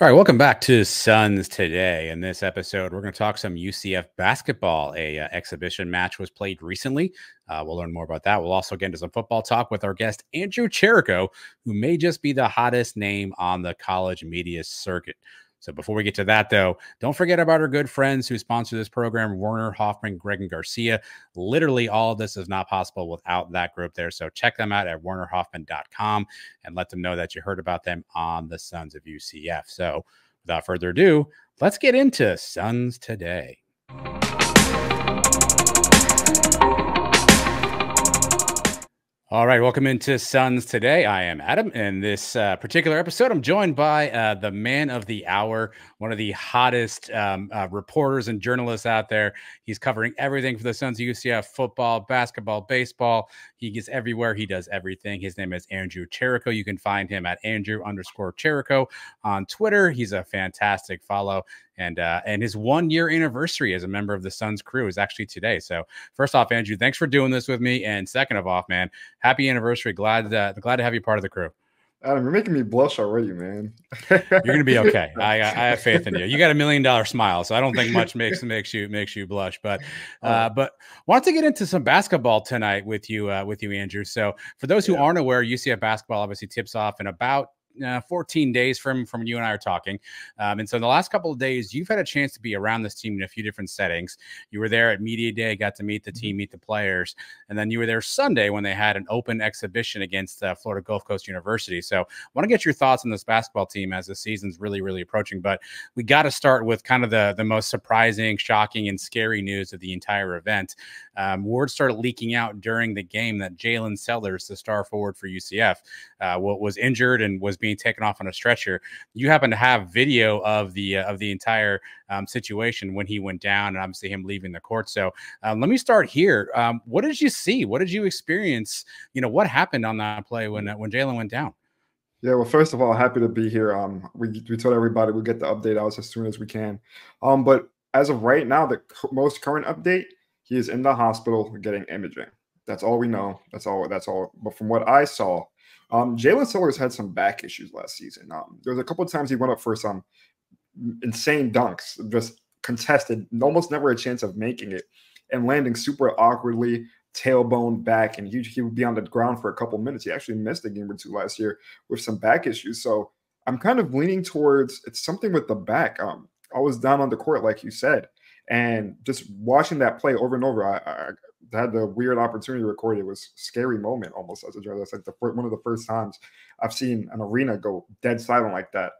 All right, welcome back to Sons Today. In this episode, we're going to talk some UCF basketball. Exhibition match was played recently. We'll learn more about that. We'll also get into some football talk with our guest, Andrew Cherico, who may just be the hottest name on the college media circuit. So before we get to that, though, don't forget about our good friends who sponsor this program, Werner, Hoffman, Greig Garcia. Literally all of this is not possible without that group there. So check them out at wernerhoffman.com and let them know that you heard about them on the Sons of UCF. So without further ado, let's get into Sons Today. All right, welcome into Sons Today. I am Adam. In this particular episode, I'm joined by the man of the hour, one of the hottest reporters and journalists out there. He's covering everything for the Sons of UCF: football, basketball, baseball. He gets everywhere. He does everything. His name is Andrew Cherico. You can find him at Andrew_Cherico on Twitter. He's a fantastic follow. And his 1-year anniversary as a member of the Suns crew is actually today. So first off, Andrew, thanks for doing this with me. And second of all, man, happy anniversary. Glad to have you part of the crew. Adam, you're making me blush already, man. You're gonna be okay. I have faith in you. You got $1 million smile, so I don't think much makes you blush. But wanted to get into some basketball tonight with you, Andrew. So for those who aren't aware, UCF basketball obviously tips off in about 14 days from you and I are talking. And so in the last couple of days, you've had a chance to be around this team in a few different settings. You were there at Media Day, got to meet the team, meet the players. And then you were there Sunday when they had an open exhibition against Florida Gulf Coast University. So I want to get your thoughts on this basketball team as the season's really, really approaching. But we got to start with kind of the most surprising, shocking, and scary news of the entire event. Word started leaking out during the game that Jaylen S, the star forward for UCF, was injured and was being taken off on a stretcher. You happen to have video of the entire situation when he went down, and obviously him leaving the court. So let me start here. What did you see? What did you experience? What happened on that play when Jaylen went down? Yeah, well, first of all, happy to be here. We told everybody we'll get the update out as soon as we can. But as of right now, the most current update, he is in the hospital getting imaging. That's all we know. That's all. But from what I saw, Jaylen S had some back issues last season. There was a couple of times he went up for some insane dunks, just contested, almost never a chance of making it, and landing super awkwardly, tailbone back, and he would be on the ground for a couple minutes. He actually missed a game or two last year with some back issues. So I'm kind of leaning towards it's something with the back. I was down on the court, like you said, and just watching that play over and over, I had the weird opportunity to record. It was a scary moment almost as a journalist. Like one of the first times I've seen an arena go dead silent like that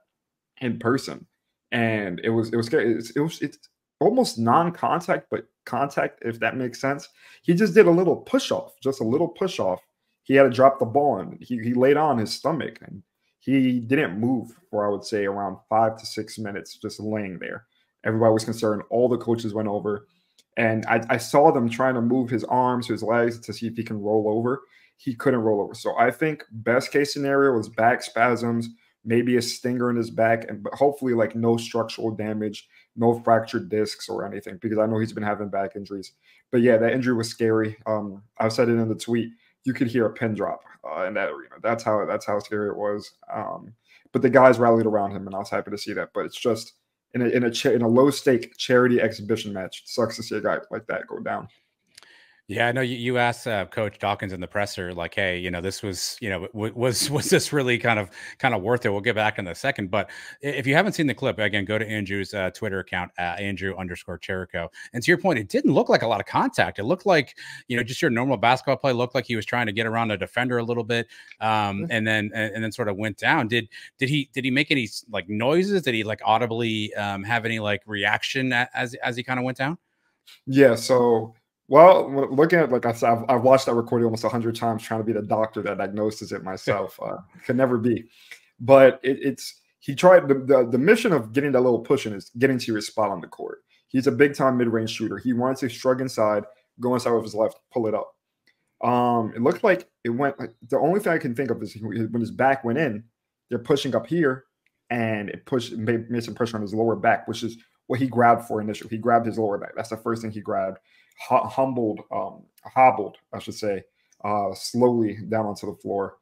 in person. And it was scary. It's almost non-contact, but contact, if that makes sense. He just did a little push-off, just a little push-off. He had to drop the ball, and he laid on his stomach, and he didn't move for, I would say, around 5 to 6 minutes, just laying there. Everybody was concerned. All the coaches went over. And I saw them trying to move his arms, his legs to see if he can roll over. He couldn't roll over. So I think best case scenario was back spasms, maybe a stinger in his back, but hopefully like no structural damage, no fractured discs or anything, because I know he's been having back injuries. But yeah, that injury was scary. I said it in the tweet. You could hear a pin drop in that arena. That's how scary it was. But the guys rallied around him, and I was happy to see that. But it's just in a low stake charity exhibition match. It sucks to see a guy like that go down. Yeah, I know you asked Coach Dawkins in the presser, like, hey, this was, was this really kind of worth it? We'll get back in a second. But if you haven't seen the clip, again, go to Andrew's Twitter account, Andrew_Cherico. And to your point, it didn't look like a lot of contact. It looked like, just your normal basketball play. Looked like he was trying to get around a defender a little bit, and then sort of went down. Did he make any like noises? Did he like audibly have any like reaction as he kind of went down? Yeah. So. Well, looking at, like I said, I've watched that recording almost 100 times trying to be the doctor that diagnoses it myself. Could never be. But he tried the mission of getting that little push in is getting to your spot on the court. He's a big-time mid-range shooter. He wanted to shrug inside, go inside with his left, pull it up. It looked like it went like the only thing I can think of is when his back went in, they're pushing up here, and it made some pressure on his lower back, which is what he grabbed for initially. He grabbed his lower back. That's the first thing he grabbed. Hobbled, I should say, slowly down onto the floor.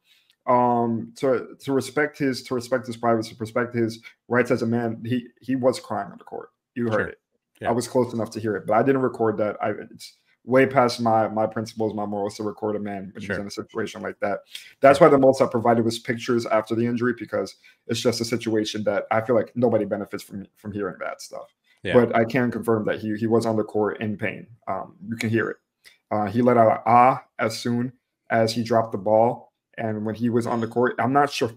To respect his privacy, to respect his rights as a man, he was crying on the court. You heard it. Yeah. I was close enough to hear it, but I didn't record that. It's way past my principles, my morals to record a man when he's in a situation like that. That's why the most I provided was pictures after the injury, because it's just a situation that I feel like nobody benefits from hearing that stuff. Yeah. But I can confirm that he was on the court in pain. You can hear it. He let out an ah as soon as he dropped the ball. And when he was on the court, I'm not sure.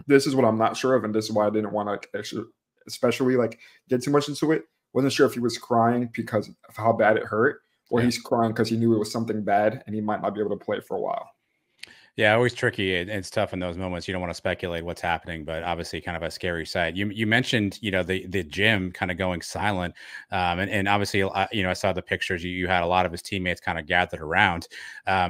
This is what I'm not sure of, and this is why I didn't want to especially like get too much into it. Wasn't sure if he was crying because of how bad it hurt, or he's crying because he knew it was something bad and he might not be able to play for a while. Yeah, always tricky. It's tough in those moments. You don't want to speculate what's happening, but obviously kind of a scary sight. You mentioned, the gym kind of going silent. And obviously, I saw the pictures. You had a lot of his teammates kind of gathered around.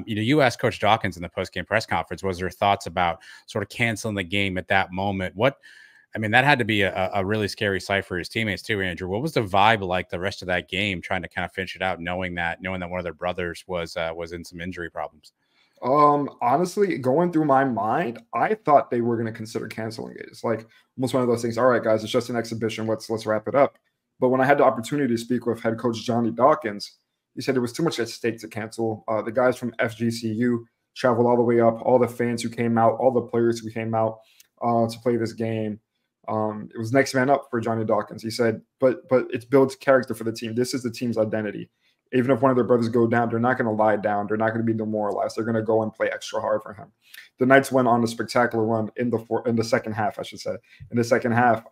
You asked Coach Dawkins in the post-game press conference, was there thoughts about sort of canceling the game at that moment? That had to be a really scary sight for his teammates too, Andrew. What was the vibe like the rest of that game, trying to kind of finish it out, knowing that one of their brothers was in some injury problems? Honestly, going through my mind, I thought they were going to consider canceling it. It's like almost one of those things. All right, guys, it's just an exhibition. Let's wrap it up. But when I had the opportunity to speak with head coach Johnny Dawkins, he said there was too much at stake to cancel. The guys from FGCU traveled all the way up, all the fans who came out, all the players who came out to play this game. It was next man up for Johnny Dawkins. He said, but it builds character for the team. This is the team's identity. Even if one of their brothers go down, they're not going to lie down. They're not going to be demoralized. They're going to go and play extra hard for him. The Knights went on a spectacular run in the second half, I should say. In the second half,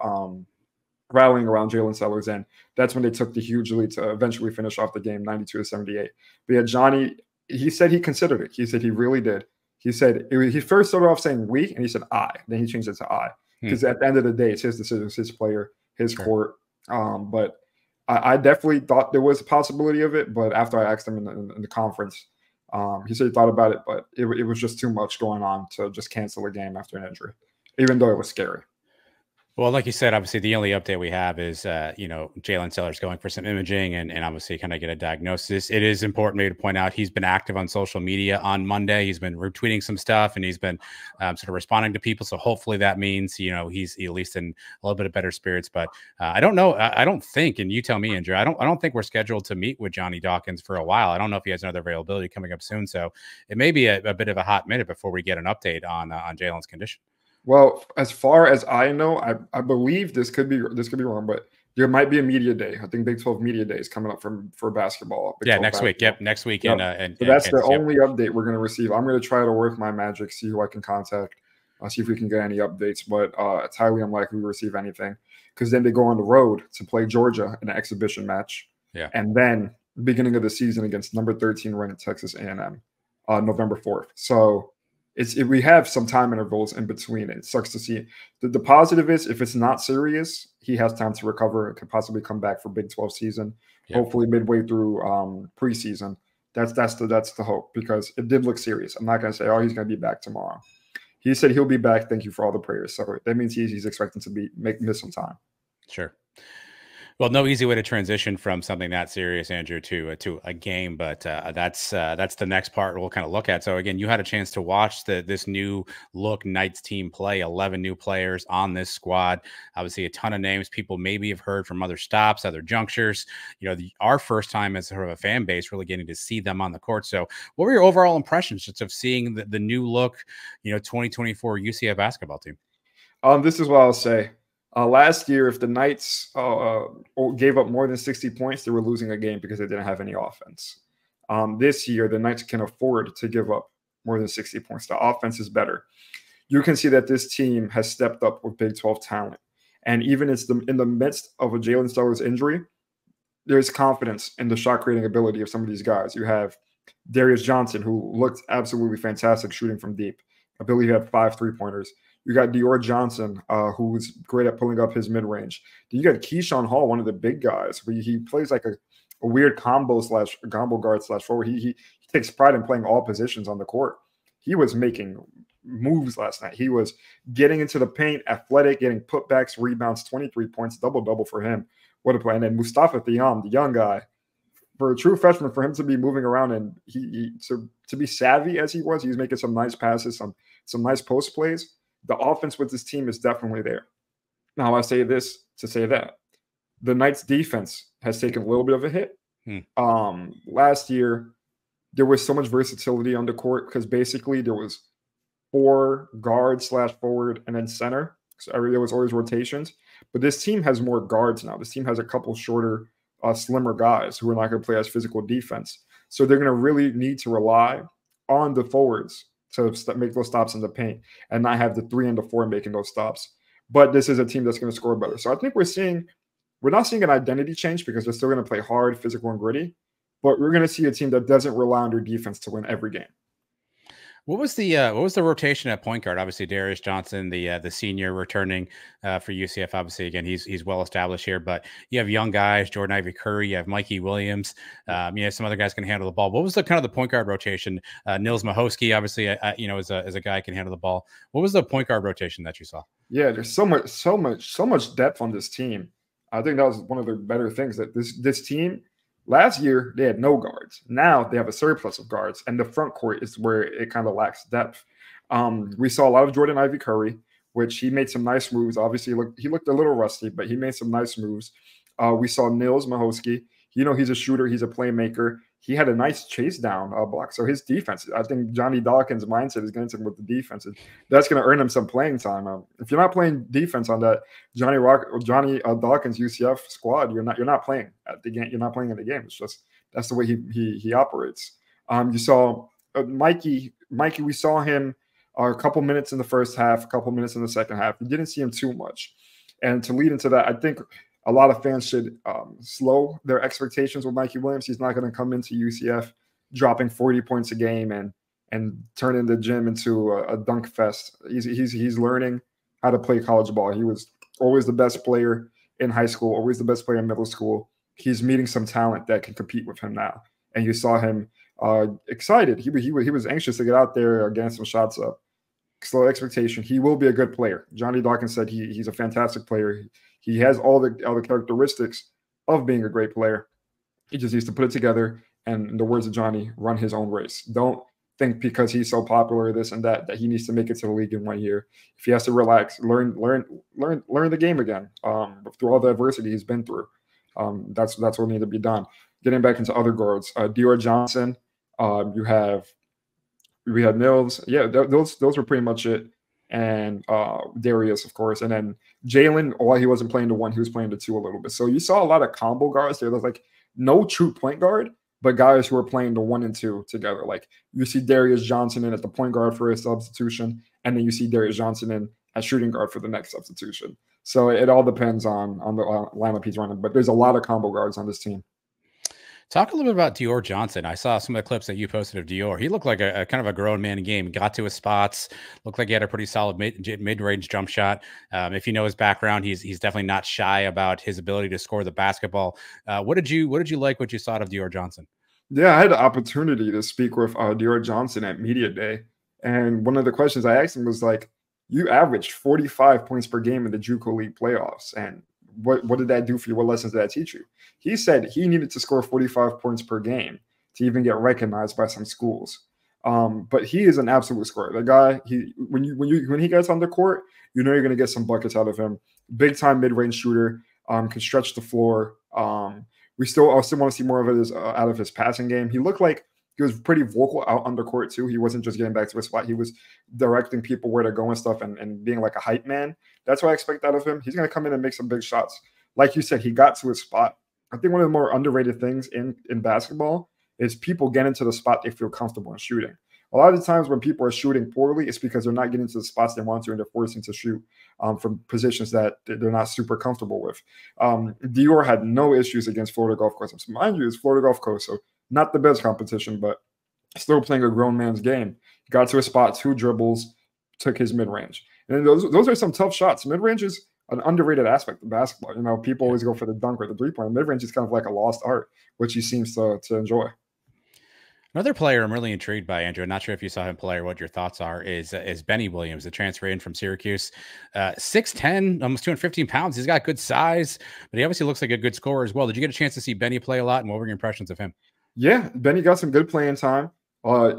rallying around Jaylen S, and that's when they took the huge lead to eventually finish off the game 92-78. But yeah, Johnny, he said he considered it. He said he really did. He said he first started off saying we, and he said I. Then he changed it to I. Because at the end of the day, it's his decision, it's his player, his court. But I definitely thought there was a possibility of it, but after I asked him in the conference, he said he thought about it, but it was just too much going on to just cancel a game after an injury, even though it was scary. Well, like you said, obviously the only update we have is, Jaylen S going for some imaging and obviously kind of get a diagnosis. It is important maybe to point out he's been active on social media on Monday. He's been retweeting some stuff and he's been sort of responding to people. So hopefully that means, he's at least in a little bit of better spirits. But I don't know. I don't think, and you tell me, Andrew, I don't think we're scheduled to meet with Johnny Dawkins for a while. I don't know if he has another availability coming up soon. So it may be a bit of a hot minute before we get an update on Jaylen's condition. Well, as far as I know, I believe this could be wrong, but there might be a media day. I think Big 12 media day is coming up for basketball. Next week. Yep, next week. Yep. And that's the only update we're going to receive. I'm going to try to work my magic, see who I can contact, see if we can get any updates. But it's highly unlikely we receive anything, because then they go on the road to play Georgia in an exhibition match. Yeah, and then beginning of the season against number 13 ranked Texas A&M, November 4th. So. We have some time intervals in between. It sucks to see. The positive is if it's not serious, he has time to recover and could possibly come back for Big 12 season, hopefully midway through preseason. That's the hope, because it did look serious. I'm not going to say, oh, he's going to be back tomorrow. He said he'll be back. Thank you for all the prayers. So that means he's expecting to miss some time. Sure. Well, no easy way to transition from something that serious, Andrew, to a game, but that's the next part we'll kind of look at. So again, you had a chance to watch this new look Knights team play. 11 new players on this squad. Obviously, a ton of names people maybe have heard from other stops, other junctures. Our first time as sort of a fan base really getting to see them on the court. So, what were your overall impressions just of seeing the new look, 2024 UCF basketball team? This is what I'll say. Last year, if the Knights gave up more than 60 points, they were losing a game because they didn't have any offense. This year, the Knights can afford to give up more than 60 points. The offense is better. You can see that this team has stepped up with Big 12 talent. And even in the midst of a Jaylen S injury, there's confidence in the shot-creating ability of some of these guys. You have Dior Johnson, who looked absolutely fantastic shooting from deep. I believe he had 5 3-pointers. You got Dior Johnson, who's great at pulling up his mid-range. Then you got Keyshawn Hall, one of the big guys. He plays like a weird combo guard / forward. He takes pride in playing all positions on the court. He was making moves last night. He was getting into the paint, athletic, getting putbacks, rebounds, 23 points, double-double for him. What a play. And then Mustafa Chima, the young guy, for a true freshman, for him to be moving around and to be savvy as he was making some nice passes, some some nice post plays. The offense with this team is definitely there. Now, I say this to say that the Knights defense has taken a little bit of a hit. Last year, there was so much versatility on the court because basically there was 4 guard / forward and then center. So there was always rotations. But this team has more guards now. This team has a couple shorter, slimmer guys who are not going to play as physical defense. So they're going to really need to rely on the forwards to make those stops in the paint and not have the 3 and the 4 making those stops. But this is a team that's going to score better. So I think we're not seeing an identity change because they're still going to play hard, physical, and gritty. But we're going to see a team that doesn't rely on their defense to win every game. What was the rotation at point guard? Obviously, Dior Johnson, the senior, returning for UCF. Obviously, again, he's well established here. But you have young guys, Jordan Ivy Curry, you have Mikey Williams. You have some other guys can handle the ball. What was the kind of the point guard rotation? Nils Mahowski, obviously, as a guy can handle the ball. What was the point guard rotation that you saw? Yeah, there's so much depth on this team. I think that was one of the better things that this team. Last year, they had no guards. Now they have a surplus of guards, and the front court is where it kind of lacks depth. We saw a lot of Jordan Ivy Curry, which he made some nice moves. Obviously, he looked a little rusty, but he made some nice moves. We saw Nils Mahowski. He's a shooter. He's a playmaker. He had a nice chase down block. So his defense, I think Johnny Dawkins' mindset is getting to him with the defense. That's going to earn him some playing time. If you're not playing defense on that Johnny Dawkins UCF squad, you're not playing at the game. You're not playing in the game. It's just that's the way he operates. You saw Mikey. We saw him a couple minutes in the first half, a couple minutes in the second half. We didn't see him too much. And to lead into that, I think a lot of fans should slow their expectations with Mikey Williams. He's not going to come into UCF dropping 40 points a game and turning the gym into a dunk fest. He's learning how to play college ball. He was always the best player in high school, always the best player in middle school. He's meeting some talent that can compete with him now. And you saw him excited. He was anxious to get out there, getting some shots up. Slow expectation. He will be a good player. Johnny Dawkins said he's a fantastic player. He has all the characteristics of being a great player. He just needs to put it together and, in the words of Johnny, run his own race. Don't think because he's so popular, this and that he needs to make it to the league in 1 year. If he has to relax, learn the game again through all the adversity he's been through. That's what needs to be done. Getting back into other guards, Dior Johnson. We had Nils. Yeah, those were pretty much it. And Darius, of course. And then Jaylen, while he wasn't playing the 1, he was playing the 2 a little bit. So you saw a lot of combo guards there. There's like no true point guard, but guys who are playing the 1 and 2 together. Like you see Darius Johnson in at the point guard for a substitution, and then you see Darius Johnson in at shooting guard for the next substitution. So it all depends on the lineup he's running. But there's a lot of combo guards on this team. Talk a little bit about Dior Johnson. I saw some of the clips that you posted of Dior. He looked like a kind of a grown man game. Got to his spots. Looked like he had a pretty solid mid-range jump shot. If you know his background, he's definitely not shy about his ability to score the basketball. What did you like? What you saw of Dior Johnson? Yeah, I had the opportunity to speak with Dior Johnson at Media Day, and one of the questions I asked him was like, "You averaged 45 points per game in the JUCO League playoffs, and what did that do for you? What lessons did that teach you?" He said he needed to score 45 points per game to even get recognized by some schools. But he is an absolute scorer. The guy, when he gets on the court, you know you're going to get some buckets out of him. Big time mid range shooter, can stretch the floor. I still want to see more of it out of his passing game. He looked like he was pretty vocal out on the court too. He wasn't just getting back to his spot. He was directing people where to go and stuff and being like a hype man. That's what I expect out of him. He's going to come in and make some big shots. Like you said, he got to his spot. I think one of the more underrated things in basketball is people get into the spot they feel comfortable in shooting. A lot of the times when people are shooting poorly, it's because they're not getting to the spots they want to and they're forcing to shoot from positions that they're not super comfortable with. Dior had no issues against Florida Gulf Coast. Mind you, it's Florida Gulf Coast, so not the best competition, but still playing a grown man's game. Got to a spot, 2 dribbles, took his mid-range. And those are some tough shots. Mid-range is an underrated aspect of basketball. You know, people always go for the dunk or the three-point. Mid-range is kind of like a lost art, which he seems to enjoy. Another player I'm really intrigued by, Andrew, I'm not sure if you saw him play or what your thoughts are, is Benny Williams, the transfer in from Syracuse. 6'10", almost 215 pounds. He's got good size, but he obviously looks like a good scorer as well. Did you get a chance to see Benny play a lot, and what were your impressions of him? Yeah, Benny got some good playing time.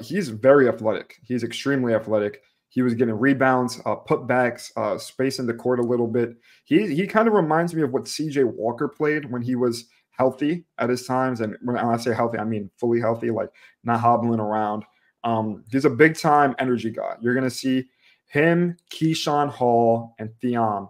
He's very athletic. He's extremely athletic. He was getting rebounds, putbacks, spacing the court a little bit. He kind of reminds me of what CJ Walker played when he was healthy at his times. And when I say healthy, I mean fully healthy, like not hobbling around. He's a big time energy guy. You're going to see him, Keyshawn Hall, and Theon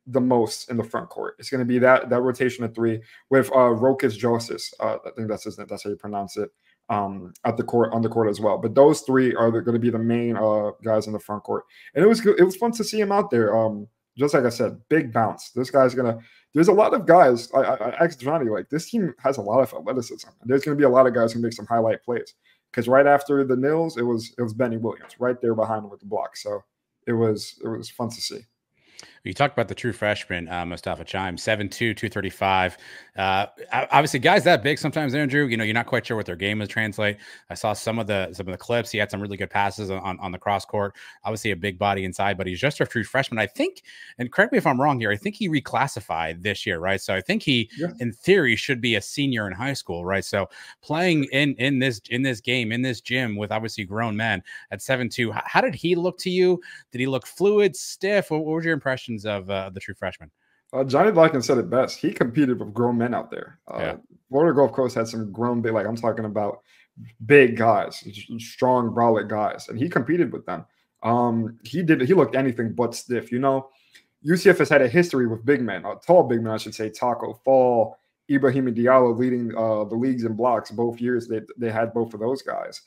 the most in the front court. It's going to be that rotation of three with Rokas Joseph. I think that's his name. That's how you pronounce it. On the court as well. But those three are going to be the main guys in the front court. And it was good. It was fun to see him out there. Just like I said, big bounce. This guy's gonna. There's a lot of guys. I asked Johnny, like, this team has a lot of athleticism. There's going to be a lot of guys who make some highlight plays. Because right after the Nils, it was Benny Williams right there behind him with the block. So it was fun to see. You talked about the true freshman, Mustafa Chima, 7'2", 235. Obviously, guys that big sometimes, Andrew, you're not quite sure what their game is translate. I saw some of the clips. He had some really good passes on the cross court. Obviously, a big body inside, but he's just a true freshman. I think, and correct me if I'm wrong here, I think he reclassified this year, right? So I think he, in theory, should be a senior in high school, right? So playing in this game, in this gym with obviously grown men at 7'2", how did he look to you? Did he look fluid, stiff? What were your impressions of the true freshman? Johnny Dawkins said it best. He competed with grown men out there. Florida Gulf Coast had some grown big, like I'm talking about big guys, strong, brolic guys, and he competed with them. He looked anything but stiff. UCF has had a history with big men, tall big men, I should say. Taco Fall, Ibrahim Diallo leading the leagues in blocks both years. They had both of those guys.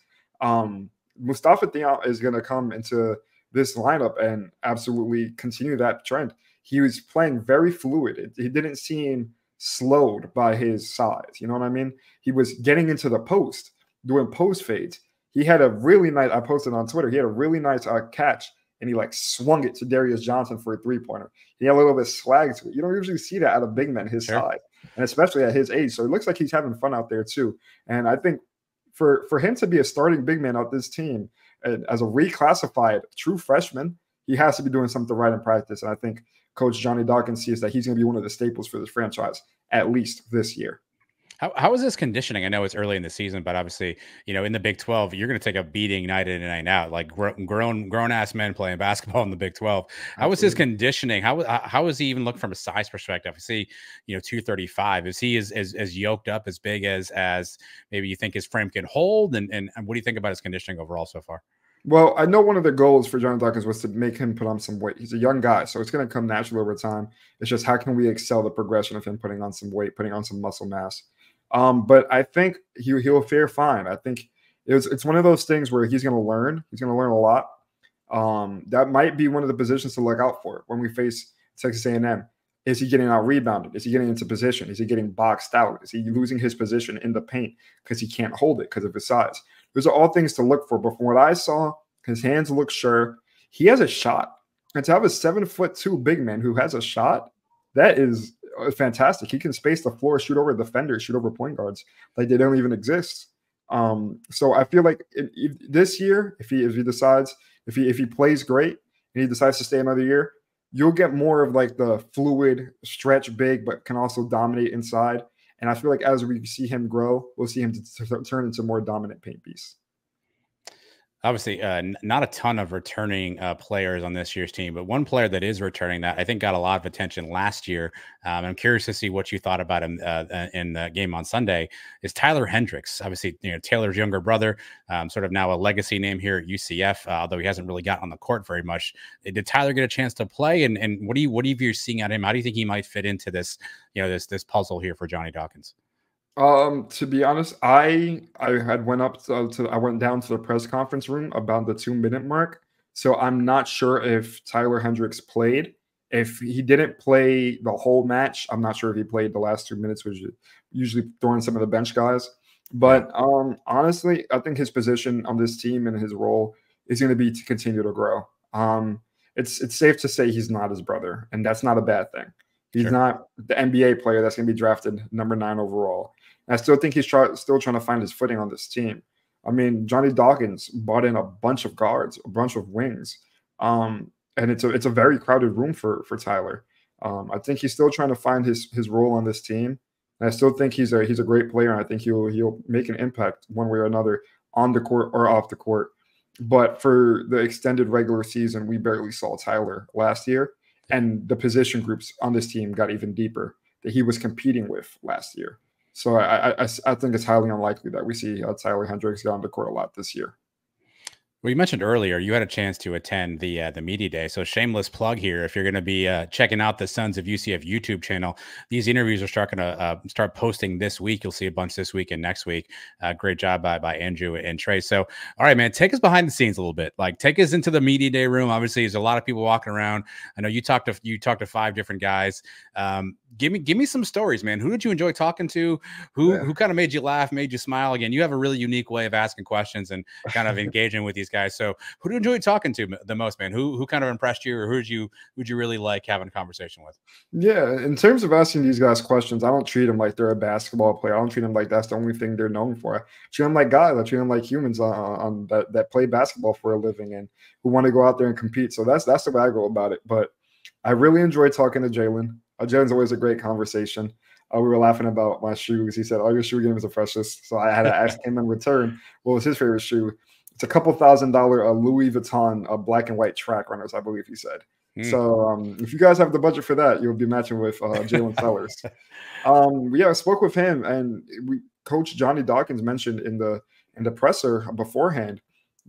Mustafa Chima is going to come into this lineup and absolutely continue that trend. He was playing very fluid. He didn't seem slowed by his size. You know what I mean? He was getting into the post, doing post fades. He had a really nice, I posted on Twitter, he had a really nice catch, and he like swung it to Dior Johnson for a three-pointer. He had a little bit of swag to it. You don't usually see that out of big men his size, and especially at his age. So it looks like he's having fun out there too. And I think for him to be a starting big man on this team, as a reclassified true freshman, he has to be doing something right in practice. And I think Coach Johnny Dawkins sees that he's going to be one of the staples for this franchise, at least this year. How is this conditioning? I know it's early in the season, but obviously, in the Big 12, you're going to take a beating night in and night out, like grown ass men playing basketball in the Big 12. How was his conditioning? How is he even look from a size perspective? I see, 235. Is he as yoked up, as big as maybe you think his frame can hold? And what do you think about his conditioning overall so far? Well, I know one of the goals for Johnny Dawkins was to make him put on some weight. He's a young guy, so it's going to come naturally over time. It's just how can we excel the progression of him putting on some weight, putting on some muscle mass. But I think he'll fare fine. I think it's one of those things where he's going to learn. He's going to learn a lot. That might be one of the positions to look out for when we face Texas A&M. Is he getting out rebounded? Is he getting into position? Is he getting boxed out? Is he losing his position in the paint because he can't hold it because of his size? Those are all things to look for. But from what I saw, his hands look sure. He has a shot. And to have a 7'2" big man who has a shot, that is fantastic. He can space the floor, shoot over defenders, shoot over point guards like they don't even exist. So I feel like this year, if he plays great and he decides to stay another year, you'll get more of like the fluid stretch big, but can also dominate inside. And I feel like as we see him grow, we'll see him turn into more dominant paint piece. Obviously, not a ton of returning players on this year's team, but one player that is returning that I think got a lot of attention last year. I'm curious to see what you thought about him in the game on Sunday. Is Tyler Hendricks? Obviously, Taylor's younger brother, sort of now a legacy name here at UCF, although he hasn't really gotten on the court very much. Did Tyler get a chance to play? And what are you seeing at him? How do you think he might fit into this this puzzle here for Johnny Dawkins? To be honest, I went down to the press conference room about the 2-minute mark. So I'm not sure if Tyler Hendricks played. If he didn't play the whole match, I'm not sure if he played the last 2 minutes, which is usually throwing some of the bench guys. But honestly, I think his position on this team and his role is going to be to continue to grow. It's safe to say he's not his brother, and that's not a bad thing. He's not the NBA player that's going to be drafted number 9 overall. I still think he's still trying to find his footing on this team. I mean, Johnny Dawkins brought in a bunch of guards, a bunch of wings, and it's a very crowded room for Tyler. I think he's still trying to find his role on this team. And I still think he's a great player, and I think he'll make an impact one way or another on the court or off the court. But for the extended regular season, we barely saw Tyler last year. And the position groups on this team got even deeper that he was competing with last year. So I think it's highly unlikely that we see Tyler Hendricks get on the court a lot this year. Well, you mentioned earlier you had a chance to attend the media day. So shameless plug here. If you're going to be checking out the Sons of UCF YouTube channel, these interviews are starting to start posting this week. You'll see a bunch this week and next week. Great job by Andrew and Trey. So, all right, man, take us behind the scenes a little bit. Like, take us into the media day room. Obviously, there's a lot of people walking around. I know you talked to 5 different guys. Give me some stories, man. Who did you enjoy talking to? Who kind of made you laugh, made you smile? Again, you have a really unique way of asking questions and kind of engaging with these guys. So who do you enjoy talking to the most, man? Who kind of impressed you, or who'd you really like having a conversation with? Yeah, in terms of asking these guys questions, I don't treat them like they're a basketball player. I don't treat them like that's the only thing they're known for. I treat them like guys. I treat them like humans that play basketball for a living and who want to go out there and compete. So that's the way I go about it. But I really enjoy talking to Jaylen. Jaylen's always a great conversation. We were laughing about my shoes. He said, "Oh, your shoe game is the freshest." So I had to ask him in return what was his favorite shoe. It's a couple $1,000 Louis Vuitton black and white track runners, I believe he said. So if you guys have the budget for that, you'll be matching with Jaylen Sellers. I spoke with him, and Coach Johnny Dawkins mentioned in the presser beforehand,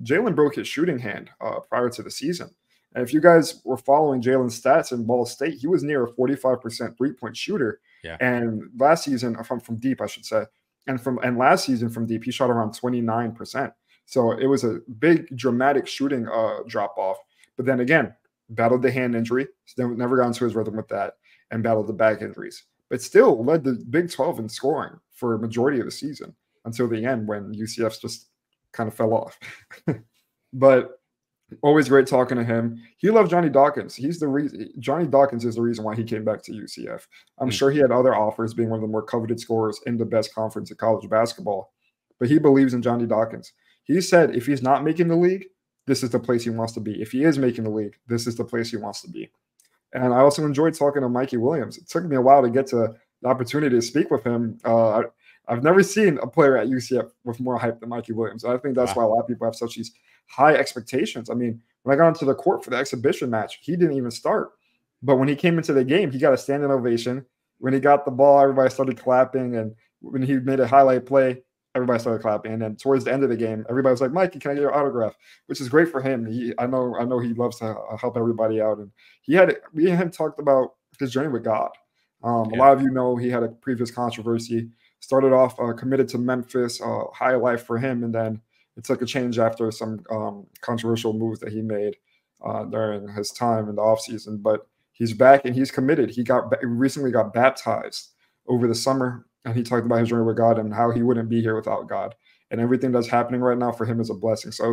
Jaylen broke his shooting hand prior to the season. And if you guys were following Jaylen's stats in Ball State, he was near a 45% three-point shooter. Yeah. And last season, from deep, I should say, and last season from deep, he shot around 29%. So it was a big, dramatic shooting drop off. But then again, battled the hand injury, never got into his rhythm with that, and battled the back injuries. But still led the Big 12 in scoring for a majority of the season until the end when UCF just kind of fell off. But always great talking to him. He loved Johnny Dawkins. Johnny Dawkins is the reason why he came back to UCF. I'm sure he had other offers, being one of the more coveted scorers in the best conference of college basketball. But he believes in Johnny Dawkins. He said if he's not making the league, this is the place he wants to be. If he is making the league, this is the place he wants to be. And I also enjoyed talking to Mikey Williams. It took me a while to get to the opportunity to speak with him. I've never seen a player at UCF with more hype than Mikey Williams. I think that's why a lot of people have such these high expectations. I mean, when I got onto the court for the exhibition match, he didn't even start. But when he came into the game, he got a standing ovation. When he got the ball, everybody started clapping. And when he made a highlight play, everybody started clapping. And then towards the end of the game, everybody was like, "Mikey, can I get your autograph?" Which is great for him. I know he loves to help everybody out. And we and him talked about his journey with God. A lot of you know he had a previous controversy. Started off committed to Memphis, high life for him, and then it took a change after some controversial moves that he made during his time in the offseason. But he's back and he's committed. He recently got baptized over the summer, and he talked about his journey with God and how he wouldn't be here without God. And everything that's happening right now for him is a blessing. So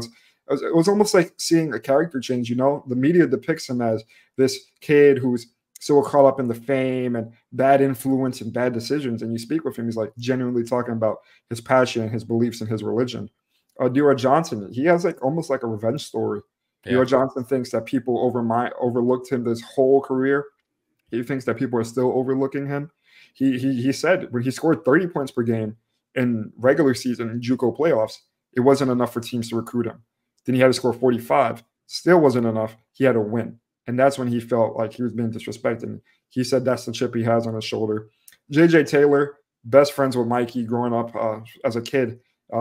it was almost like seeing a character change. You know, the media depicts him as this kid who's so caught up in the fame and bad influence and bad decisions. And you speak with him, he's like genuinely talking about his passion and his beliefs and his religion. Dior Johnson, he has almost like a revenge story. Yeah. Dior Johnson thinks that people overlooked him this whole career. He thinks that people are still overlooking him. He said when he scored 30 points per game in regular season in JUCO playoffs, it wasn't enough for teams to recruit him. Then he had to score 45. Still wasn't enough. He had to win. And that's when he felt like he was being disrespected. He said that's the chip he has on his shoulder. JJ Taylor, best friends with Mikey growing up as a kid.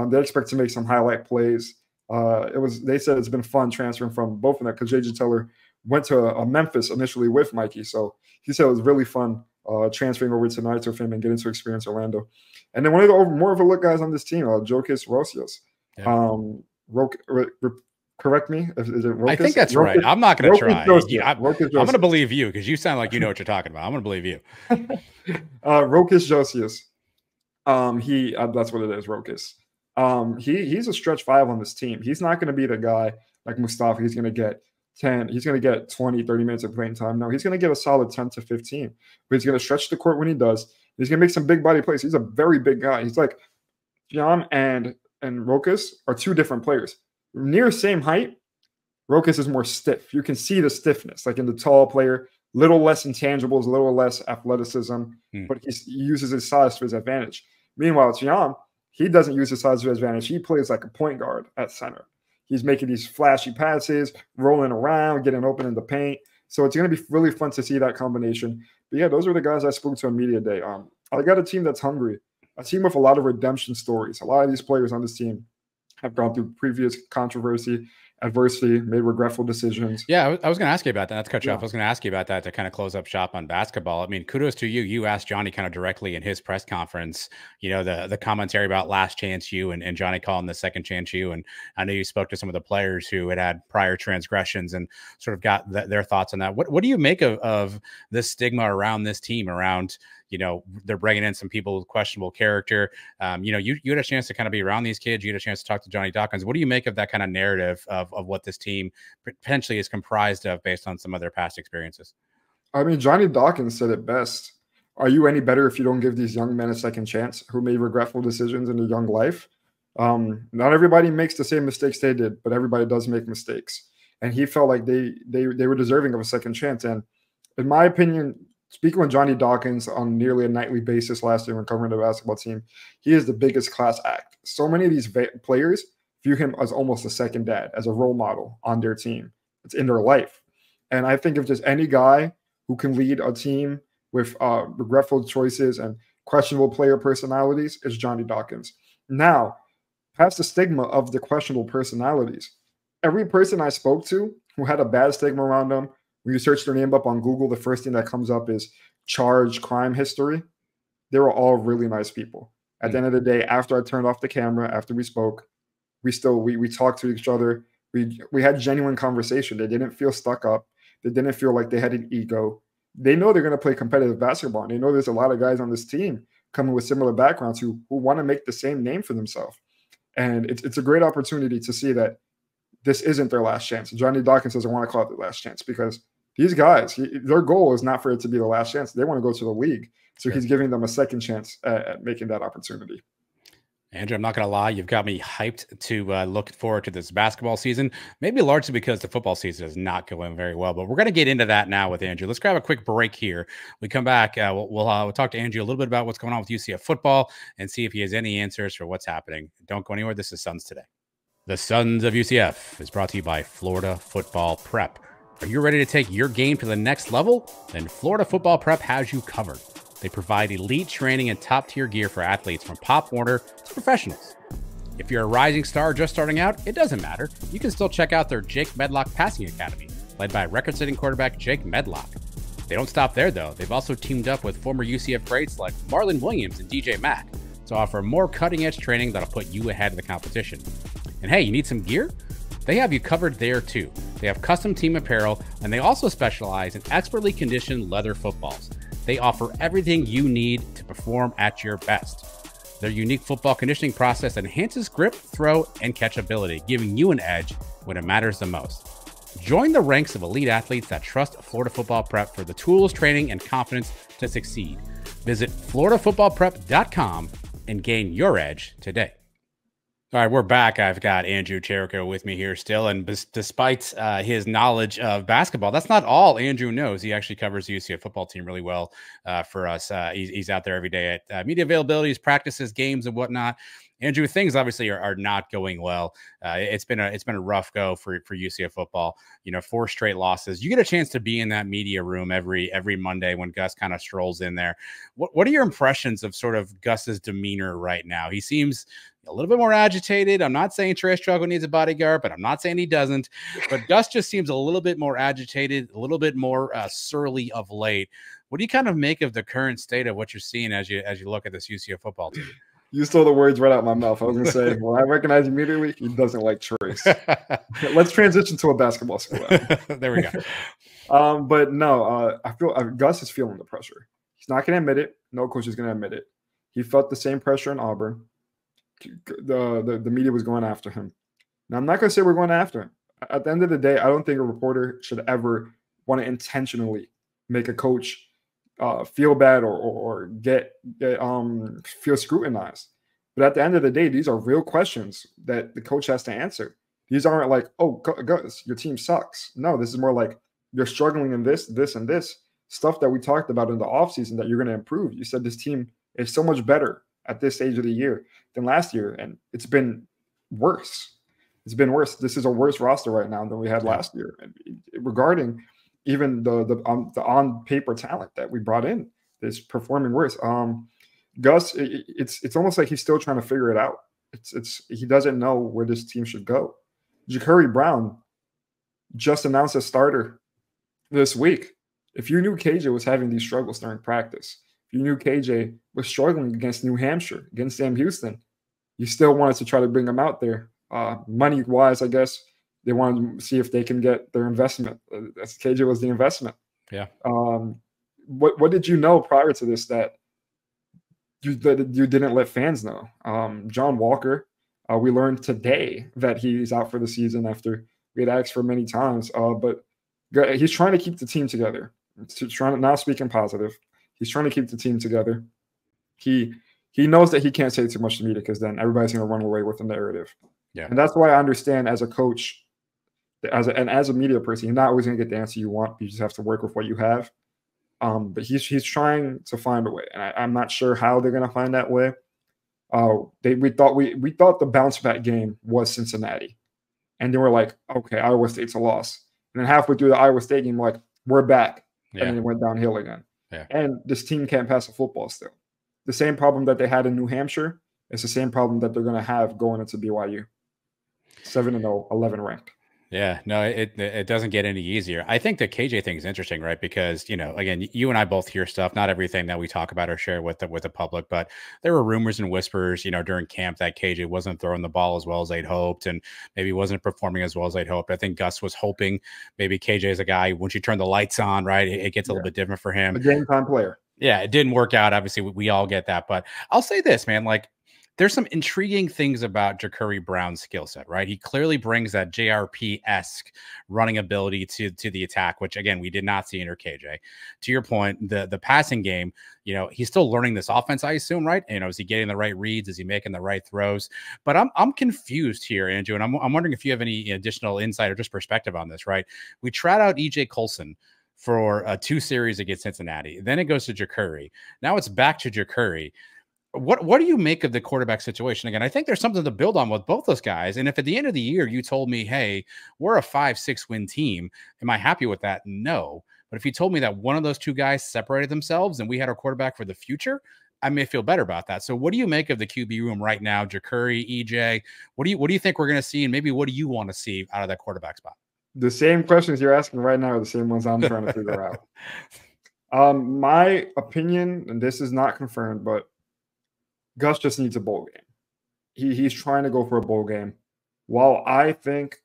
They expect to make some highlight plays. They said it's been fun transferring from both of them because JJ Taylor went to Memphis initially with Mikey. So he said it was really fun transferring over to Nights with him and getting to experience Orlando. And then one of the more overlooked guys on this team, Jokis Rosios. Yeah. Correct me. Is it Rokas? I think that's Rokas, right. I'm not going to try. I'm going to believe you because you sound like you know what you're talking about. I'm going to believe you. Rokas Josias. That's what it is, Rokas. He's a stretch 5 on this team. He's not going to be the guy like Mustafa. He's going to get 10. He's going to get 20, 30 minutes of playing time. No, he's going to get a solid 10 to 15. But he's going to stretch the court when he does. He's going to make some big body plays. He's a very big guy. He's like John and Rokas are 2 different players. Near same height, Rokas is more stiff. You can see the stiffness, like in the tall player, little less intangibles, a little less athleticism, but he uses his size to his advantage. Meanwhile, Tiam, he doesn't use his size to his advantage. He plays like a point guard at center. He's making these flashy passes, rolling around, getting open in the paint. So it's going to be really fun to see that combination. But yeah, those were the guys I spoke to on media day. I got a team that's hungry, a team with a lot of redemption stories. A lot of these players on this team have gone through previous controversy, adversity, made regretful decisions. Yeah, I was going to ask you about that. Not to cut you off. I was going to ask you about that to kind of close up shop on basketball. I mean, kudos to you. You asked Johnny kind of directly in his press conference, you know, the commentary about last chance you and Johnny calling the second chance you. And I know you spoke to some of the players who had prior transgressions and sort of got their thoughts on that. What do you make of this stigma around this team, around, you know, they're bringing in some people with questionable character. You know, you had a chance to kind of be around these kids. You had a chance to talk to Johnny Dawkins. What do you make of that kind of narrative of what this team potentially is comprised of based on some of their past experiences? I mean, Johnny Dawkins said it best. Are you any better if you don't give these young men a second chance who made regretful decisions in their young life? Not everybody makes the same mistakes they did, but everybody does make mistakes. And he felt like they were deserving of a second chance. And in my opinion, speaking with Johnny Dawkins on nearly a nightly basis last year when covering the basketball team, he is the biggest class act. So many of these players view him as almost a second dad, as a role model on their team. It's in their life. And I think if there's any guy who can lead a team with regretful choices and questionable player personalities, it's Johnny Dawkins. Now, past the stigma of the questionable personalities, every person I spoke to who had a bad stigma around them, when you search their name up on Google, the first thing that comes up is charged crime history. They were all really nice people. At the end of the day, after I turned off the camera, after we spoke, we talked to each other. We had genuine conversation. They didn't feel stuck up. They didn't feel like they had an ego. They know they're going to play competitive basketball. And they know there's a lot of guys on this team coming with similar backgrounds who want to make the same name for themselves. And it's a great opportunity to see that this isn't their last chance. Johnny Dawkins doesn't want to call it their last chance because these guys, their goal is not for it to be the last chance. They want to go to the league. So he's giving them a second chance at making that opportunity. Andrew, I'm not going to lie. You've got me hyped to look forward to this basketball season, maybe largely because the football season is not going very well. But we're going to get into that now with Andrew. Let's grab a quick break here. We come back. We'll talk to Andrew a little bit about what's going on with UCF football and see if he has any answers for what's happening. Don't go anywhere. This is Sons Today. The Sons of UCF is brought to you by Florida Football Prep. Are you ready to take your game to the next level? Then Florida Football Prep has you covered. They provide elite training and top-tier gear for athletes from Pop Warner to professionals. If you're a rising star just starting out, it doesn't matter. You can still check out their Jake Medlock Passing Academy, led by record-setting quarterback Jake Medlock. They don't stop there, though. They've also teamed up with former UCF greats like Marlon Williams and DJ Mack to offer more cutting-edge training that'll put you ahead of the competition. And hey, you need some gear? They have you covered there too. They have custom team apparel, and they also specialize in expertly conditioned leather footballs. They offer everything you need to perform at your best. Their unique football conditioning process enhances grip, throw, and catchability, giving you an edge when it matters the most. Join the ranks of elite athletes that trust Florida Football Prep for the tools, training, and confidence to succeed. Visit floridafootballprep.com and gain your edge today. All right, we're back. I've got Andrew Cherico with me here still. And despite his knowledge of basketball, that's not all Andrew knows. He actually covers the UCF football team really well for us. He's out there every day at media availabilities, practices, games, and whatnot. Andrew, things obviously are not going well. It's been a rough go for UCF football. 4 straight losses. You get a chance to be in that media room every Monday when Gus kind of strolls in there. What are your impressions of sort of Gus's demeanor right now? He seems a little bit more agitated. I'm not saying Trey Struggle needs a bodyguard, but I'm not saying he doesn't. But Gus just seems a little bit more agitated, a little bit more surly of late. What do you kind of make of the current state of what you're seeing as you look at this UCF football team? You stole the words right out of my mouth. I was going to say, well, I recognize immediately he doesn't like Trace. Let's transition to a basketball school. There we go. But no, I feel Gus is feeling the pressure. He's not going to admit it. No coach is going to admit it. He felt the same pressure in Auburn. The media was going after him. Now, I'm not going to say we're going after him. At the end of the day, I don't think a reporter should ever want to intentionally make a coach feel bad or get feel scrutinized. But at the end of the day, these are real questions that the coach has to answer. These aren't like, oh, Gus, your team sucks. No, this is more like you're struggling in this, and this stuff that we talked about in the offseason that you're going to improve. You said this team is so much better at this stage of the year than last year, and it's been worse. It's been worse. This is a worse roster right now than we had last year. And regarding even the on paper talent that we brought in is performing worse. Gus, it's almost like he's still trying to figure it out. He doesn't know where this team should go. Ja'Cory Brown just announced a starter this week. If you knew KJ was having these struggles during practice, if you knew KJ was struggling against New Hampshire, against Sam Houston, you still wanted to try to bring him out there. Money-wise, I guess, they wanted to see if they can get their investment. KJ was the investment. Yeah. What did you know prior to this that you didn't let fans know? John Walker, we learned today that he's out for the season after we had asked for many times. But he's trying to keep the team together. Now speaking positive, he's trying to keep the team together. He knows that he can't say too much to media because then everybody's going to run away with the narrative. Yeah. And that's why I understand as a coach, as a media person, you're not always going to get the answer you want. You just have to work with what you have. But he's trying to find a way, and I'm not sure how they're going to find that way. We thought the bounce back game was Cincinnati, and they were like, okay, Iowa State's a loss. And then halfway through the Iowa State game, like, we're back, and then it went downhill again. Yeah. And this team can't pass a football still. The same problem that they had in New Hampshire is the same problem that they're going to have going into BYU. 7-0, 11 ranked. Yeah, no, it doesn't get any easier. I think the KJ thing is interesting, right? Because, again, you and I both hear stuff, not everything that we talk about or share with the public, but there were rumors and whispers, during camp that KJ wasn't throwing the ball as well as they'd hoped and maybe wasn't performing as well as they'd hoped. I think Gus was hoping maybe KJ is a guy, once you turn the lights on, right, it gets a little bit different for him. A game time player. Yeah, it didn't work out. Obviously, we all get that. But I'll say this, man, like, there's some intriguing things about Ja'Cory Brown's skill set, right? He clearly brings that JRP-esque running ability to the attack, which, again, we did not see under KJ. To your point, the passing game, he's still learning this offense, I assume, right? Is he getting the right reads? Is he making the right throws? But I'm confused here, Andrew, and I'm wondering if you have any additional insight or just perspective on this, right? We tried out EJ Colson for 2 series against Cincinnati. Then it goes to Ja'Cory. Now it's back to Ja'Cory. What do you make of the quarterback situation? Again, I think there's something to build on with both those guys. And if at the end of the year you told me, hey, we're a 5-6 win team, am I happy with that? No. But if you told me that one of those 2 guys separated themselves and we had our quarterback for the future, I may feel better about that. So what do you make of the QB room right now, Ja'Cory, EJ? What do you think we're going to see? And maybe what do you want to see out of that quarterback spot? The same questions you're asking right now are the same ones I'm trying to figure out. My opinion, and this is not confirmed, but Gus just needs a bowl game. He's trying to go for a bowl game. While I think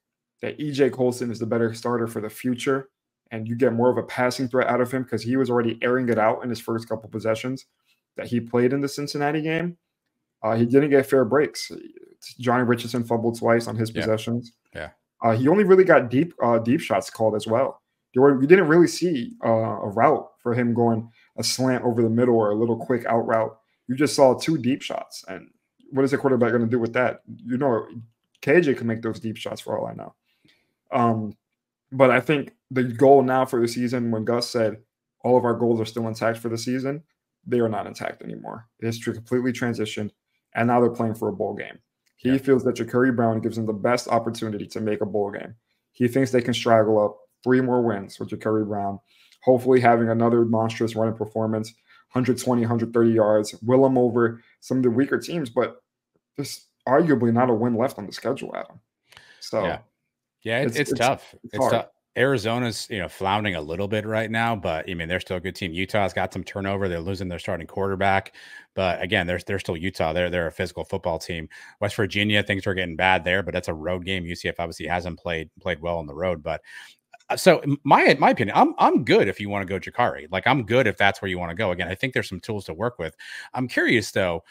that EJ Colson is the better starter for the future, and you get more of a passing threat out of him because he was already airing it out in his first couple possessions that he played in the Cincinnati game, he didn't get fair breaks. Johnny Richardson fumbled twice on his possessions. Yeah. He only really got deep shots called as well. We didn't really see a route for him going a slant over the middle or a little quick out route. You just saw 2 deep shots. And what is a quarterback going to do with that? KJ can make those deep shots for all I know. But I think the goal now for the season, when Gus said all of our goals are still intact for the season, they are not intact anymore. It's completely transitioned, and now they're playing for a bowl game. He feels that Ja'Cory Brown gives him the best opportunity to make a bowl game. He thinks they can straggle up 3 more wins with Ja'Cory Brown, hopefully having another monstrous running performance, 120, 130 yards, will him over some of the weaker teams, but there's arguably not a win left on the schedule, Adam. So, it's tough. It's tough. Arizona's, floundering a little bit right now, but I mean, they're still a good team. Utah's got some turnover. They're losing their starting quarterback, but again, they're still Utah. They're a physical football team. West Virginia, things are getting bad there, but that's a road game. UCF obviously hasn't played well on the road, but so my opinion, I'm good if you want to go Ja'Cory. Like, I'm good if that's where you want to go. Again, I think there's some tools to work with. I'm curious though.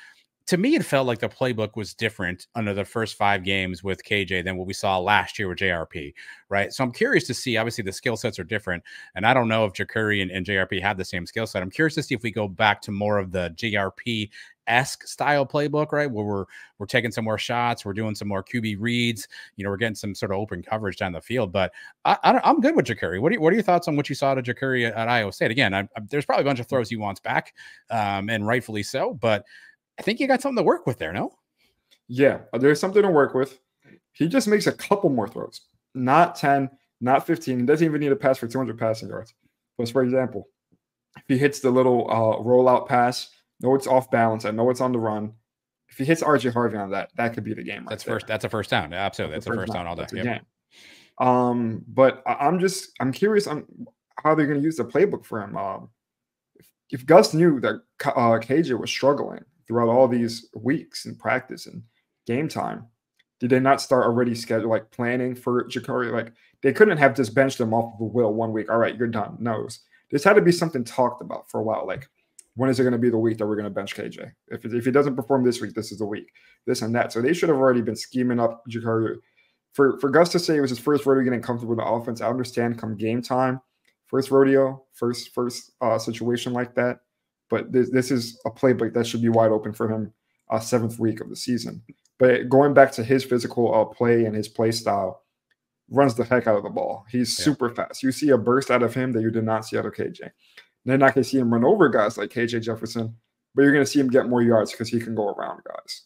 To me, it felt like the playbook was different under the first 5 games with KJ than what we saw last year with JRP, right? So I'm curious to see, obviously the skill sets are different, and I don't know if Ja'Cory and JRP have the same skill set. I'm curious to see if we go back to more of the JRP-esque style playbook, right? Where we're taking some more shots, we're doing some more QB reads, we're getting some sort of open coverage down the field. But I'm good with Ja'Cory. What are your thoughts on what you saw to Ja'Cory at Iowa State? Again, there's probably a bunch of throws he wants back, and rightfully so, but I think you got something to work with there, no? Yeah, there's something to work with. he just makes a couple more throws, not 10, not 15. He doesn't even need a pass for 200 passing yards. But for example, if he hits the little rollout pass, know it's off balance, I know it's on the run. If he hits RJ Harvey on that, that could be the game. That's a first down. Absolutely, that's a first down all day. Yep. But I'm curious on how they're going to use the playbook for him. If Gus knew that KJ was struggling throughout all these weeks in practice and game time, did they not start already planning for Ja'Cory? Like, they couldn't have just benched him off of a will 1 week. All right, you're done. No, this had to be something talked about for a while. Like, when is it going to be the week that we're going to bench KJ? If he doesn't perform this week, this is the week, this and that. So they should have already been scheming up Ja'Cory. For Gus to say it was his first rodeo getting comfortable with the offense, I understand come game time, first rodeo, first situation like that. But this is a playbook that should be wide open for him, 7th week of the season. But going back to his physical play and his play style, runs the heck out of the ball. He's super fast. You see a burst out of him that you did not see out of KJ. They're not going to see him run over guys like KJ Jefferson, but you're going to see him get more yards because he can go around guys.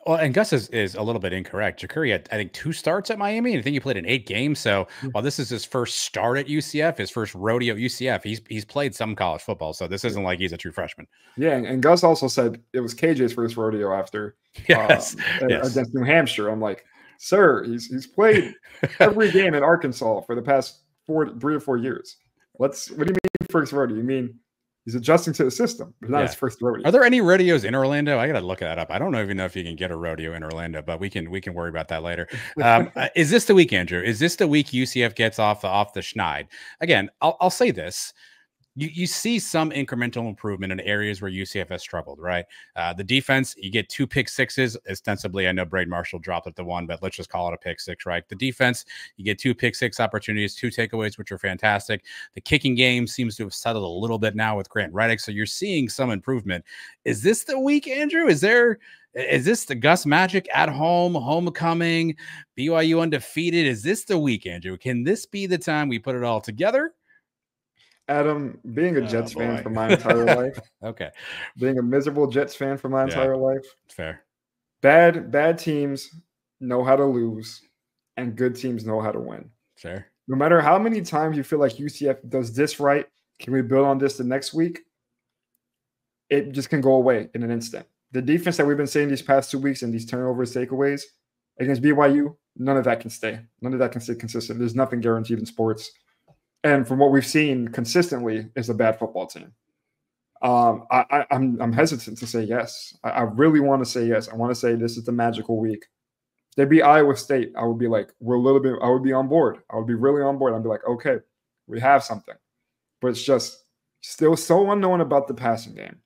Well, and Gus is a little bit incorrect. Ja'Cory had, I think, 2 starts at Miami, and I think he played in 8 games. So while this is his first start at UCF, his first rodeo at UCF, he's played some college football. So this isn't like he's a true freshman. Yeah, and Gus also said it was KJ's first rodeo after against New Hampshire. I'm like, sir, he's played every game in Arkansas for the past 3 or 4 years. What do you mean first rodeo? You mean he's adjusting to the system, but not his first rodeo. Are there any rodeos in Orlando? I got to look that up. I don't even know if you can get a rodeo in Orlando, but we can worry about that later. Is this the week, Andrew? Is this the week UCF gets off the schneid? Again, I'll say this. You see some incremental improvement in areas where UCF has struggled, right? The defense, you get 2 pick sixes. Ostensibly, I know Braden Marshall dropped at the 1, but let's just call it a pick 6, right? The defense, you get 2 pick 6 opportunities, 2 takeaways, which are fantastic. The kicking game seems to have settled a little bit now with Grant Reddick, so you're seeing some improvement. Is this the week, Andrew? Is this the Gus magic at home, homecoming, BYU undefeated? Is this the week, Andrew? Can this be the time we put it all together? Adam, being a Jets fan for my entire life. Okay. Being a miserable Jets fan for my entire life. Fair. Bad teams know how to lose, and good teams know how to win. Fair. No matter how many times you feel like UCF does this right, can we build on this the next week? It just can go away in an instant. The defense that we've been saying these past 2 weeks and these turnovers, takeaways against BYU, none of that can stay. None of that can stay consistent. There's nothing guaranteed in sports. And from what we've seen consistently is a bad football team. I'm hesitant to say yes. I really want to say yes. I want to say this is the magical week. If they beat Iowa State, I would be like, I would be on board. I would be really on board. I'd be like, okay, we have something. But it's just still so unknown about the passing game.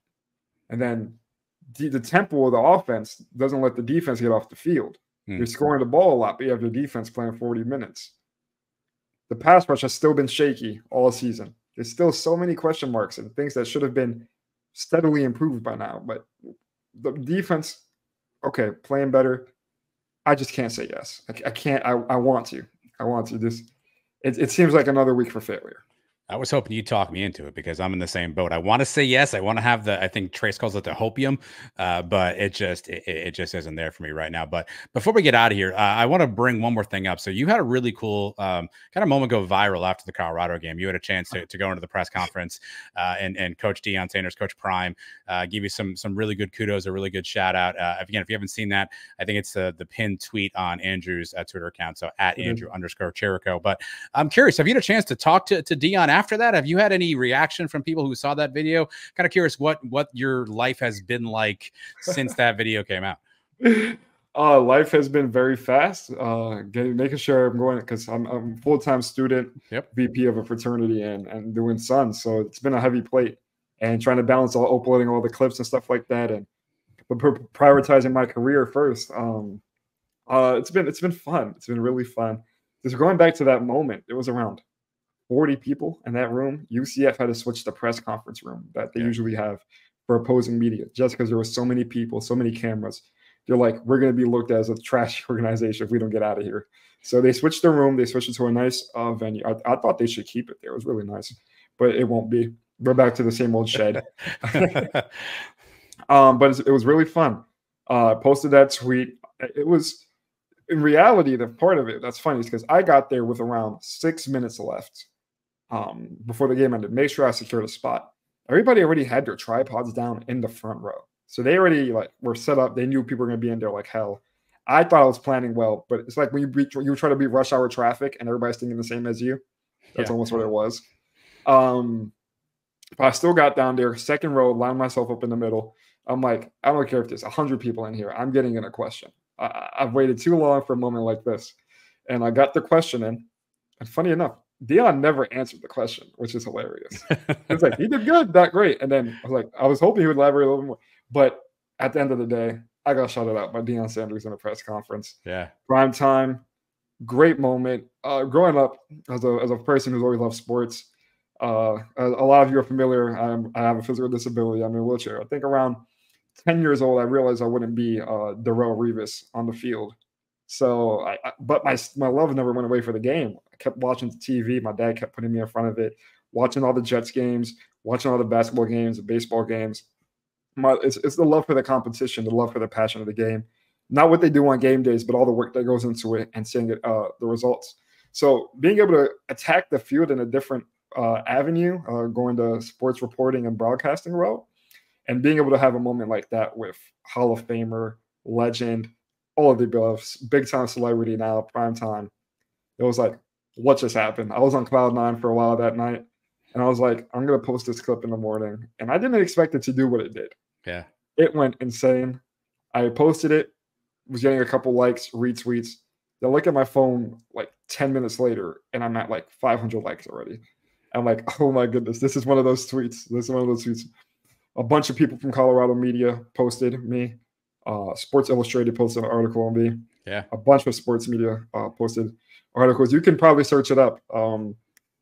And then the tempo of the offense doesn't let the defense get off the field. You're scoring the ball a lot, but you have your defense playing 40 minutes. The pass rush has still been shaky all season. There's still so many question marks and things that should have been steadily improved by now. But the defense, okay, playing better. I just can't say yes. I can't. I want to. I want to. It seems like another week for failure. I was hoping you'd talk me into it because I'm in the same boat. I want to say yes. I want to have I think Trace calls it the hopium, but it just isn't there for me right now. But before we get out of here, I want to bring one more thing up. So you had a really cool kind of moment go viral after the Colorado game. You had a chance to go into the press conference and Coach Deion Sanders, Coach Prime, give you some really good kudos, a really good shout out. Again, if you haven't seen that, I think it's the pinned tweet on Andrew's Twitter account. So at Andrew_Cherico. But I'm curious, have you had a chance to talk to Deion after that? Have you had any reaction from people who saw that video? Kind of curious what your life has been like since that video came out. Life has been very fast. Making sure I'm going because I'm a full-time student, VP of a fraternity and doing Sons. So it's been a heavy plate and trying to balance uploading all the clips and stuff like that and prioritizing my career first. It's been fun. It's been really fun. Just going back to that moment, it was around 40 people in that room. UCF had to switch the press conference room that they usually have for opposing media just because there were so many people, so many cameras. They're like, we're going to be looked at as a trash organization if we don't get out of here. So they switched the room. They switched it to a nice venue. I thought they should keep it there. It was really nice, but it won't be. We're back to the same old shed. But it was really fun. Posted that tweet. It was in reality, the part of it that's funny is because I got there with around 6 minutes left before the game ended. Make sure I secured a spot. Everybody already had their tripods down in the front row. So they already like were set up. They knew people were going to be in there like hell. I thought I was planning well, but it's like when you try to beat rush hour traffic and everybody's thinking the same as you. That's almost what it was. But I still got down there, second row, lined myself up in the middle. I'm like, I don't care if there's 100 people in here. I'm getting in a question. I've waited too long for a moment like this. And I got the question in. And funny enough, Deion never answered the question, which is hilarious. It's like, he did good, not great. And then I was hoping he would elaborate a little more. But at the end of the day, I got shouted out by Deion Sanders in a press conference. Yeah. Prime time, great moment. Growing up as a person who's always loved sports, a lot of you are familiar. I have a physical disability. I'm in a wheelchair. I think around 10 years old, I realized I wouldn't be Darrelle Revis on the field. So, but my love never went away for the game. I kept watching the TV. My dad kept putting me in front of it, watching all the Jets games, watching all the basketball games, the baseball games. It's the love for the competition, the love for the passion of the game. Not what they do on game days, but all the work that goes into it and seeing it, the results. So being able to attack the field in a different avenue, going to sports reporting and broadcasting route, and being able to have a moment like that with Hall of Famer, legend, all of the above, big-time celebrity now, prime time. It was like, what just happened? I was on cloud nine for a while that night, and I was like, I'm going to post this clip in the morning. And I didn't expect it to do what it did. Yeah. It went insane. I posted it, was getting a couple likes, retweets. Then look at my phone like 10 minutes later, and I'm at like 500 likes already. I'm like, oh my goodness, this is one of those tweets. This is one of those tweets. A bunch of people from Colorado media posted me. Sports Illustrated posted an article on me. Yeah. A bunch of sports media posted articles. You can probably search it up.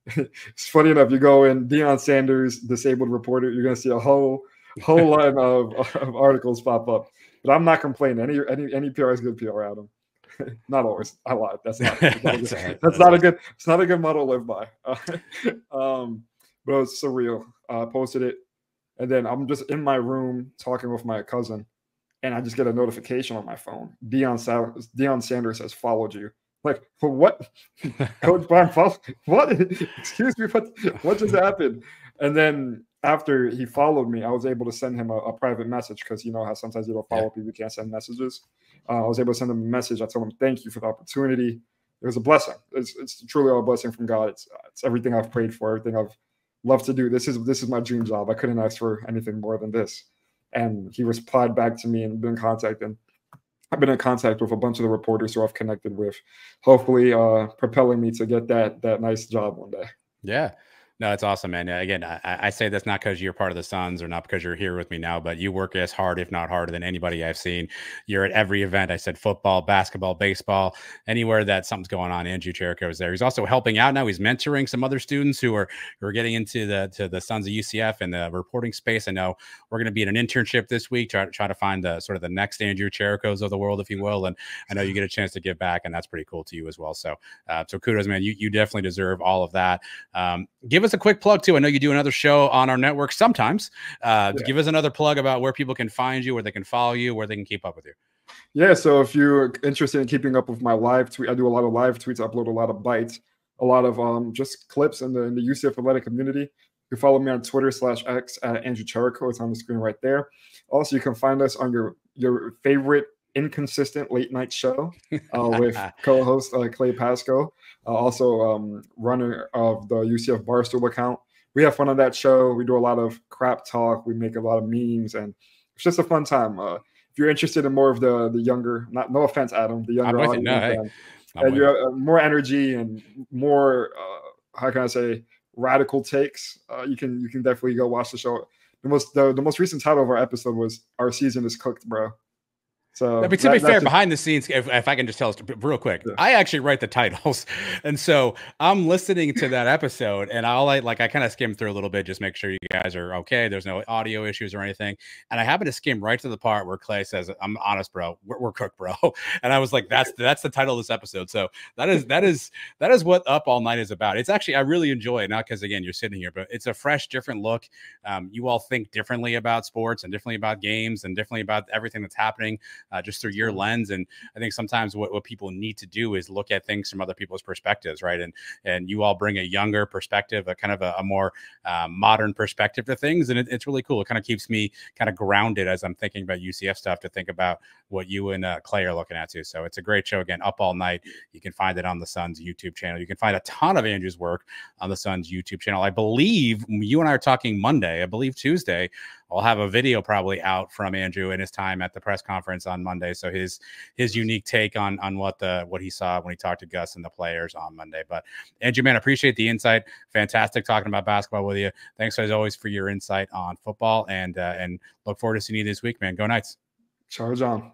It's funny enough, you go in Deion Sanders, disabled reporter, you're going to see a whole line of articles pop up. But I'm not complaining. Any PR is good PR, Adam. Not always. I lied. That's not a good model to live by. But it was surreal. Posted it, and then I'm just in my room talking with my cousin, and I just get a notification on my phone. Deion Sanders has followed you. Like, for what? Coach Brian followed? What? Excuse me, what just happened? And then after he followed me, I was able to send him a private message, because you know how sometimes you don't follow people, you can't send messages. I was able to send him a message. I told him, thank you for the opportunity. It was a blessing. It's truly all a blessing from God. It's everything I've prayed for, everything I've loved to do. This is my dream job. I couldn't ask for anything more than this. And he replied back to me and been in contact. And I've been in contact with a bunch of the reporters who I've connected with, hopefully propelling me to get that nice job one day. Yeah. No, it's awesome, man. Again, I say this not because you're part of the Suns or not because you're here with me now, but you work as hard, if not harder, than anybody I've seen. You're at every event. I said football, basketball, baseball, anywhere that something's going on. Andrew Cherico is there. He's also helping out now. He's mentoring some other students who are getting into the Sons of UCF and the reporting space. I know we're going to be in an internship this week, try to find the sort of the next Andrew Chericos of the world, if you will. And I know you get a chance to give back, and that's pretty cool to you as well. So kudos, man. You definitely deserve all of that. Give us a quick plug too. I know you do another show on our network sometimes. Give us another plug about where people can find you, where they can follow you, where they can keep up with you. Yeah, so if you're interested in keeping up with my live tweet, I do a lot of live tweets, upload a lot of bites, a lot of just clips in the UCF athletic community. You can follow me on Twitter /X at Andrew Cherico. It's on the screen right there. Also, you can find us on your favorite inconsistent late night show with co-host Clay Pasco, also runner of the UCF Barstool account. We have fun on that show. We do a lot of crap talk. We make a lot of memes, and it's just a fun time. If you're interested in more of the younger, no offense, Adam, the younger audience, and you have more energy and more, how can I say, radical takes, you can definitely go watch the show. The most recent title of our episode was "Our Season is Cooked, Bro." So, to be fair, behind the scenes, if I can just tell us real quick, I actually write the titles, and so I'm listening to that episode, and I kind of skim through a little bit, just make sure you guys are okay. There's no audio issues or anything, and I happen to skim right to the part where Clay says, "I'm honest, bro. We're cooked, bro," and I was like, "That's the title of this episode." So that is what Up All Night is about. It's actually, I really enjoy it, not because again you're sitting here, but it's a fresh, different look. You all think differently about sports and differently about games and differently about everything that's happening just through your lens. And I think sometimes what people need to do is look at things from other people's perspectives, right? And you all bring a younger perspective, a kind of a more modern perspective to things, and it's really cool. It kind of keeps me kind of grounded as I'm thinking about UCF stuff, to think about what you and Clay are looking at too. So it's a great show. Again, Up All Night. You can find it on the Suns YouTube channel. You can find a ton of Andrew's work on the Suns YouTube channel. I believe you and I are talking Monday. I believe Tuesday I'll have a video probably out from Andrew and his time at the press conference on Monday. So his unique take on what he saw when he talked to Gus and the players on Monday. But Andrew, man, appreciate the insight. Fantastic talking about basketball with you. Thanks as always for your insight on football, and look forward to seeing you this week, man. Go Knights. Charge on.